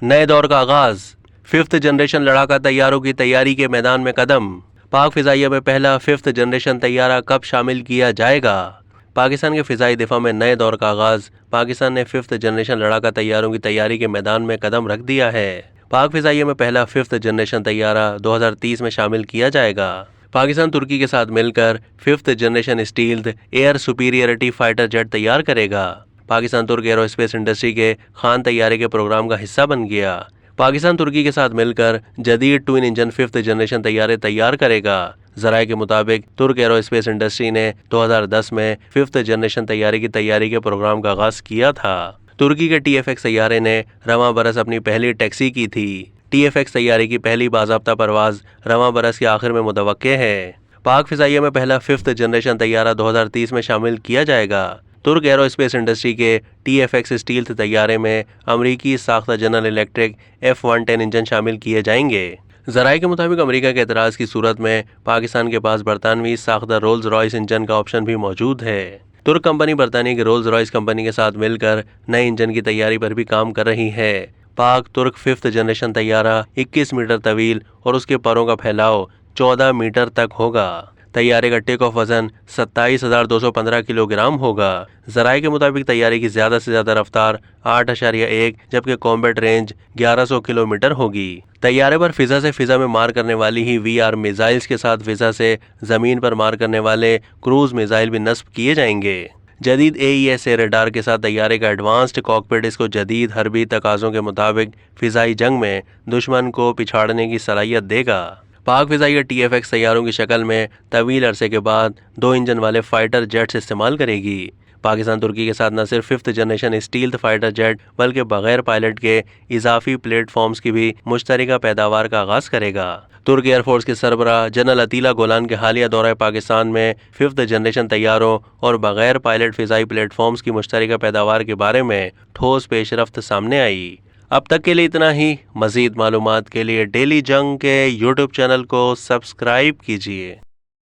नए दौर का आगाज, 5th जनरेशन लड़ाका तैयारों की तैयारी के मैदान में कदम। पाक फिजाइया में पहला 5th जनरेशन तैयारा कब शामिल किया जाएगा? पाकिस्तान के फिजाई दिफा में नए दौर का आगाज। पाकिस्तान ने 5th जनरेशन लड़ाका तैयारों की तैयारी के मैदान में कदम रख दिया है। पाक फिजाइया में पहला 5th जनरेशन तैयारा 2030 में शामिल किया जाएगा। पाकिस्तान तुर्की के साथ मिलकर 5th generation stealth air superiority fighter jet तैयार करेगा। पाकिस्तान तुर्क एरोस्पेस इंडस्ट्री के खान तैयारे के प्रोग्राम का हिस्सा बन गया। पाकिस्तान तुर्की के साथ मिलकर जदीद ट्विन इंजन 5th जनरेशन तैयारे तैयार करेगा। जराये के मुताबिक तुर्क एरोस्पेस इंडस्ट्री ने 2010 में 5th जनरेशन तैयारे की तैयारी के प्रोग्राम का आगाज किया था। तुर्की के TFX तैयारे ने रवां बरस अपनी पहली टैक्सी की थी। TFX तैयारे की पहली बाज़ाब्ता परवाज रवां बरस के आखिर में मुतवक्के है। पाक फिजाइया में पहला 5th जनरेशन तैयारा 2030 में शामिल किया जाएगा। तुर्क एरोस्पेस इंडस्ट्री के TFX स्टील्थ तैयारे में अमरीकी साख्ता जनरल इलेक्ट्रिक F-110 इंजन शामिल किए जाएंगे। जराये के मुताबिक अमेरिका के एतराज़ की सूरत में पाकिस्तान के पास बरतानवी साख्ता रोल्स रॉयस इंजन का ऑप्शन भी मौजूद है। तुर्क कंपनी बरतानिया की रोल्स रॉयस कंपनी के साथ मिलकर नए इंजन की तैयारी पर भी काम कर रही है। पाक तुर्क 5th जनरेशन तैयारा 21 मीटर तवील और उसके परों का फैलाव 14 मीटर तक होगा। तैयारे का टेक ऑफ वजन 27,215 किलोग्राम होगा। जराये के मुताबिक तैयारे की ज्यादा से ज्यादा रफ्तार 8.1 जबकि कॉम्बैट रेंज 1100 किलोमीटर होगी। तैयारे पर फिजा से फिजा में मार करने वाली ही VR मिसाइल्स के साथ फिजा से जमीन पर मार करने वाले क्रूज मिसाइल भी नस्ब किए जाएंगे। जदीद AESA रडार के साथ तैयारे का एडवांस्ड कॉकपिट इसको जदीद हरबी तकाज़ों के मुताबिक फिजाई जंग में दुश्मन को पिछाड़ने की सलाहियत देगा। पाक फिजाइया TFX तैयारों की शक्ल में तवील अरसे के बाद 2 इंजन वाले फाइटर जेट्स इस्तेमाल करेगी। पाकिस्तान तुर्की के साथ न सिर्फ 5th generation stealth fighter jet बल्कि बगैर पायलट के इजाफी प्लेटफॉर्म्स की भी मुश्तरका पैदावार का आगाज करेगा। तुर्क एयरफोर्स के सरबराह जनरल अतीला गोलान के हालिया दौरे पाकिस्तान में 5th जनरेशन तैयारों और बगैर पायलट फिजाई प्लेटफॉर्म्स की मुश्तरका पैदावार के बारे में ठोस पेशरफ्त सामने आई। अब तक के लिए इतना ही। मज़ीद मालूमात के लिए डेली जंग के YouTube चैनल को सब्सक्राइब कीजिए।